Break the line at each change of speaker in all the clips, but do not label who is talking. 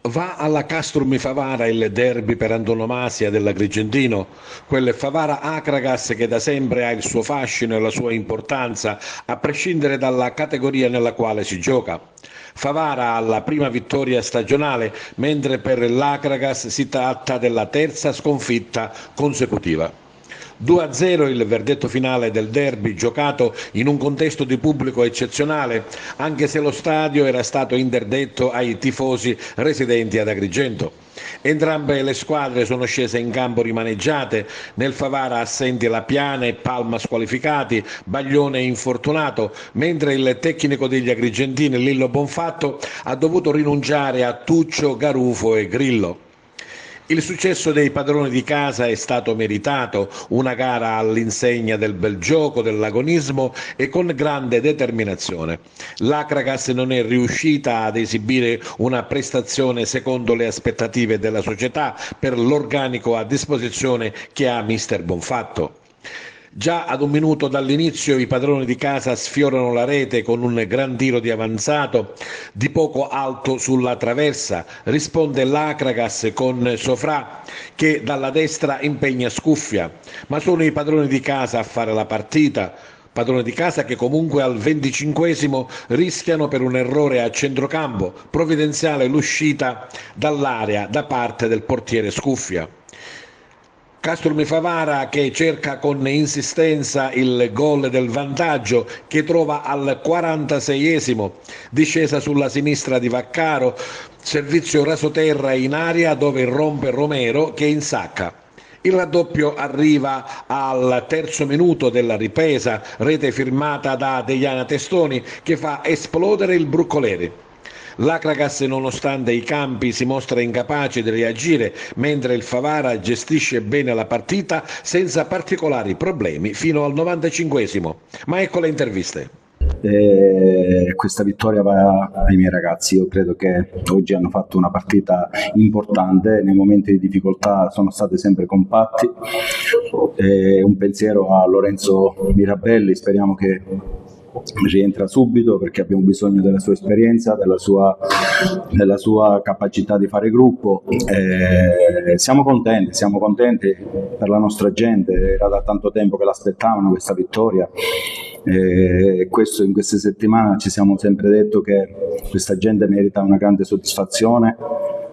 Va alla Castrum Favara il derby per antonomasia dell'Agrigentino, quel Favara Akragas che da sempre ha il suo fascino e la sua importanza, a prescindere dalla categoria nella quale si gioca. Favara alla prima vittoria stagionale, mentre per l'Akragas si tratta della terza sconfitta consecutiva. 2-0 il verdetto finale del derby, giocato in un contesto di pubblico eccezionale, anche se lo stadio era stato interdetto ai tifosi residenti ad Agrigento. Entrambe le squadre sono scese in campo rimaneggiate, nel Favara assenti la Piana e Palma squalificati, Baglione infortunato, mentre il tecnico degli agrigentini Lillo Bonfatto ha dovuto rinunciare a Tuccio, Garufo e Grillo. Il successo dei padroni di casa è stato meritato, una gara all'insegna del bel gioco, dell'agonismo e con grande determinazione. L'Akragas non è riuscita ad esibire una prestazione secondo le aspettative della società per l'organico a disposizione che ha mister Bonfatto. Già ad un minuto dall'inizio i padroni di casa sfiorano la rete con un gran tiro di avanzato di poco alto sulla traversa. Risponde l'Akragas con Sofrà che dalla destra impegna Scuffia, ma sono i padroni di casa a fare la partita. Padroni di casa che comunque al 25esimo rischiano per un errore a centrocampo, provvidenziale l'uscita dall'area da parte del portiere Scuffia. Castrum Favara che cerca con insistenza il gol del vantaggio, che trova al 46esimo, discesa sulla sinistra di Vaccaro, servizio rasoterra in aria dove rompe Romero che insacca. Il raddoppio arriva al terzo minuto della ripresa, rete firmata da Deiana Testoni che fa esplodere il Broccoleri. L'Akragas, nonostante i campi, si mostra incapace di reagire, mentre il Favara gestisce bene la partita senza particolari problemi fino al 95esimo. Ma ecco le interviste.
Questa vittoria va ai miei ragazzi. Io credo che oggi hanno fatto una partita importante, nei momenti di difficoltà sono stati sempre compatti. Un pensiero a Lorenzo Mirabelli, speriamo che rientra subito perché abbiamo bisogno della sua esperienza, della sua capacità di fare gruppo. Siamo contenti per la nostra gente, era da tanto tempo che l'aspettavano questa vittoria. In queste settimane ci siamo sempre detto che questa gente merita una grande soddisfazione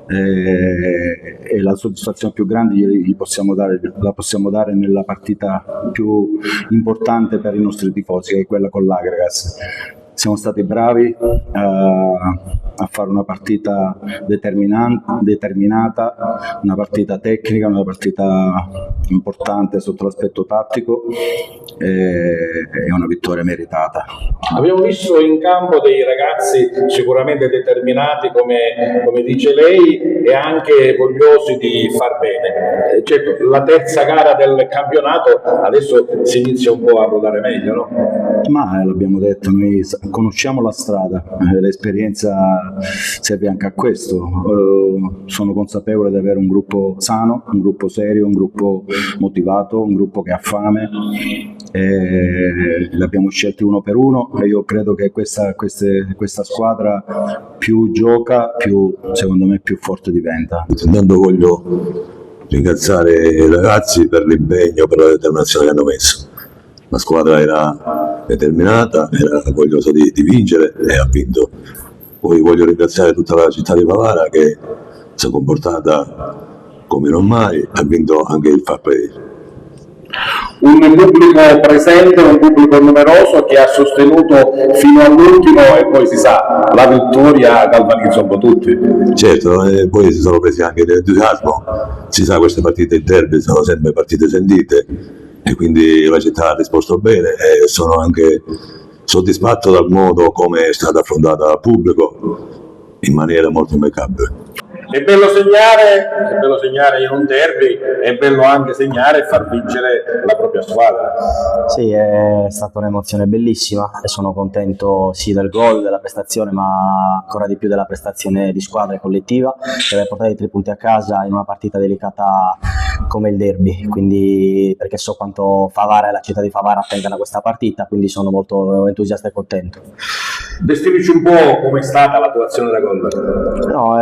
e la soddisfazione più grande la possiamo dare nella partita più importante per i nostri tifosi, che è quella con l'Akragas. Siamo stati bravi a fare una partita determinata, una partita tecnica, una partita importante sotto l'aspetto tattico e una vittoria meritata.
Abbiamo visto in campo dei ragazzi sicuramente determinati, come dice lei, e anche vogliosi di far bene. Certo, la terza gara del campionato adesso si inizia un po' a rodare meglio, no?
Ma l'abbiamo detto, noi conosciamo la strada, l'esperienza serve anche a questo. Sono consapevole di avere un gruppo sano, un gruppo serio, un gruppo motivato, un gruppo che ha fame. L'abbiamo scelti uno per uno e io credo che questa squadra più gioca, secondo me più forte diventa.
Intanto voglio ringraziare i ragazzi per l'impegno, per la determinazione che hanno messo. La squadra era determinata, era vogliosa di vincere e ha vinto. Poi voglio ringraziare tutta la città di Favara che si è comportata come non mai, ha vinto anche il fair play.
Un pubblico presente, un pubblico numeroso che ha sostenuto fino all'ultimo e poi si sa, la vittoria galvanizza un po' tutti.
Certo, e poi si sono presi anche l'entusiasmo, si sa queste partite in derby sono sempre partite sentite e quindi la città ha risposto bene e sono anche soddisfatto dal modo come è stata affrontata dal pubblico in maniera molto impeccabile.
È bello segnare in un derby, è bello anche segnare e far vincere la propria squadra.
Sì, è stata un'emozione bellissima e sono contento sì del gol, della prestazione, ma ancora di più della prestazione di squadra e collettiva, per aver portato i 3 punti a casa in una partita delicata come il derby, quindi perché so quanto Favara e la città di Favara attendano a questa partita, quindi sono molto entusiasta e contento.
Descrivici un po' come è stata la tua azione da gol.
No,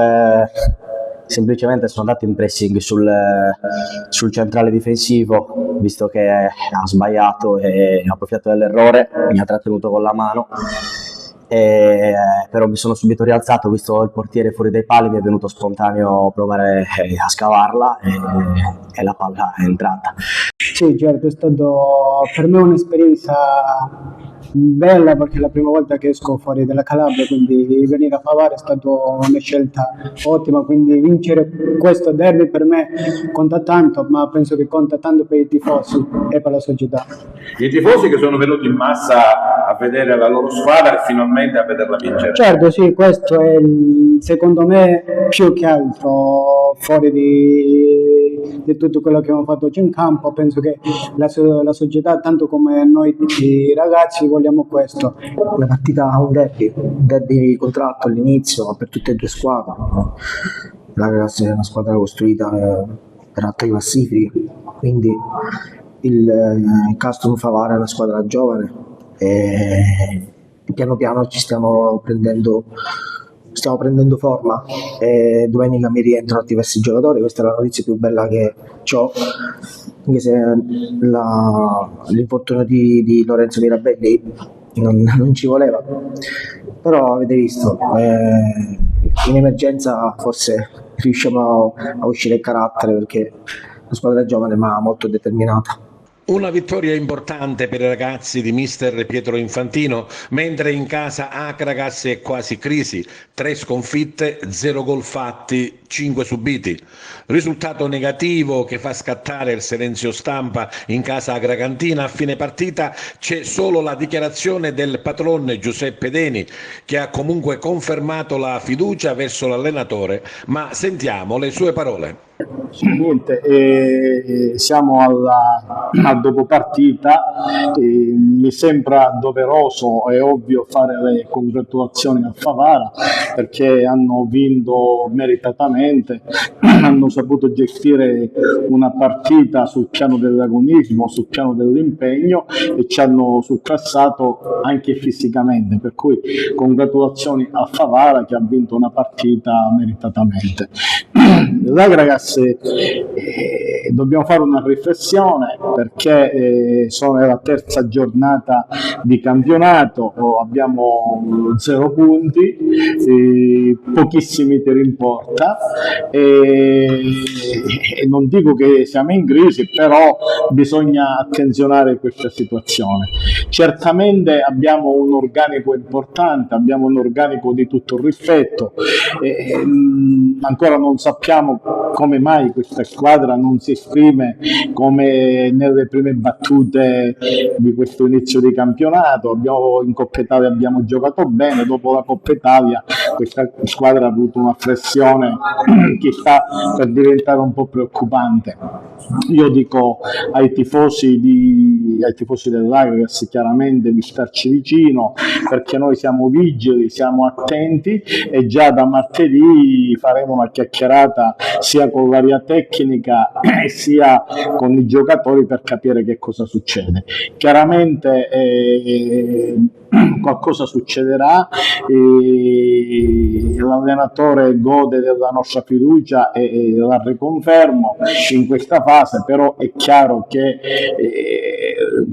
semplicemente sono andato in pressing sul centrale difensivo, visto che ha sbagliato e ha approfittato dell'errore, mi ha trattenuto con la mano, però mi sono subito rialzato, visto il portiere fuori dai pali, mi è venuto spontaneo provare a scavarla e la palla è entrata.
Sì, certo, è stato per me un'esperienza bella perché è la prima volta che esco fuori dalla Calabria, quindi venire a Favara è stata una scelta ottima, quindi vincere questo derby per me conta tanto, ma penso che conta tanto per i tifosi e per la società.
I tifosi che sono venuti in massa a vedere la loro squadra e finalmente a vederla vincere.
Certo, sì, questo è secondo me più che altro fuori di tutto quello che abbiamo fatto oggi in campo, penso che la società, tanto come noi ragazzi, vogliamo questo.
La partita ha un derby contratto all'inizio per tutte e due squadre. La Ragazzi è una squadra costruita per altre classifiche, quindi il Castrum Favara è una squadra giovane e piano piano ci stiamo prendendo forma e domenica mi rientrano diversi giocatori. Questa è la notizia più bella che ho, anche se l'infortunio di Lorenzo Mirabelli non ci voleva, però avete visto, in emergenza forse riusciamo a uscire il carattere, perché la squadra è giovane ma molto determinata.
Una vittoria importante per i ragazzi di mister Pietro Infantino, mentre in casa Akragas è quasi crisi, 3 sconfitte, 0 gol fatti, 5 subiti. Risultato negativo che fa scattare il silenzio stampa in casa Agragantina. A fine partita c'è solo la dichiarazione del patron Giuseppe Deni, che ha comunque confermato la fiducia verso l'allenatore, ma sentiamo le sue parole.
Niente, siamo al dopo partita, mi sembra doveroso e ovvio fare le congratulazioni a Favara perché hanno vinto meritatamente, hanno saputo gestire una partita sul piano dell'agonismo, sul piano dell'impegno e ci hanno surclassato anche fisicamente, per cui congratulazioni a Favara che ha vinto una partita meritatamente. Ragazzi, dobbiamo fare una riflessione perché sono la terza giornata di campionato, abbiamo 0 punti, pochissimi tiri in porta e non dico che siamo in crisi, però bisogna attenzionare questa situazione. Certamente abbiamo un organico importante, abbiamo un organico di tutto rispetto, ancora non sappiamo come mai questa squadra non si esprime come nelle prime battute di questo inizio di campionato. In Coppa Italia abbiamo giocato bene, dopo la Coppa Italia questa squadra ha avuto una flessione che sta per diventare un po' preoccupante. Io dico ai tifosi dell'Agragas chiaramente di starci vicino, perché noi siamo vigili, siamo attenti e già da martedì faremo una chiacchierata sia con l'area tecnica sia con i giocatori per capire che cosa succede. Chiaramente qualcosa succederà, l'allenatore gode della nostra fiducia e la riconfermo in questa fase, però è chiaro che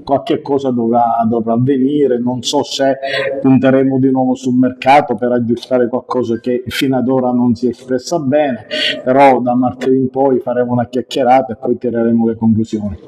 qualche cosa dovrà avvenire. Non so se punteremo di nuovo sul mercato per aggiustare qualcosa che fino ad ora non si è espressa bene, però da martedì in poi faremo una chiacchierata e poi tireremo le conclusioni.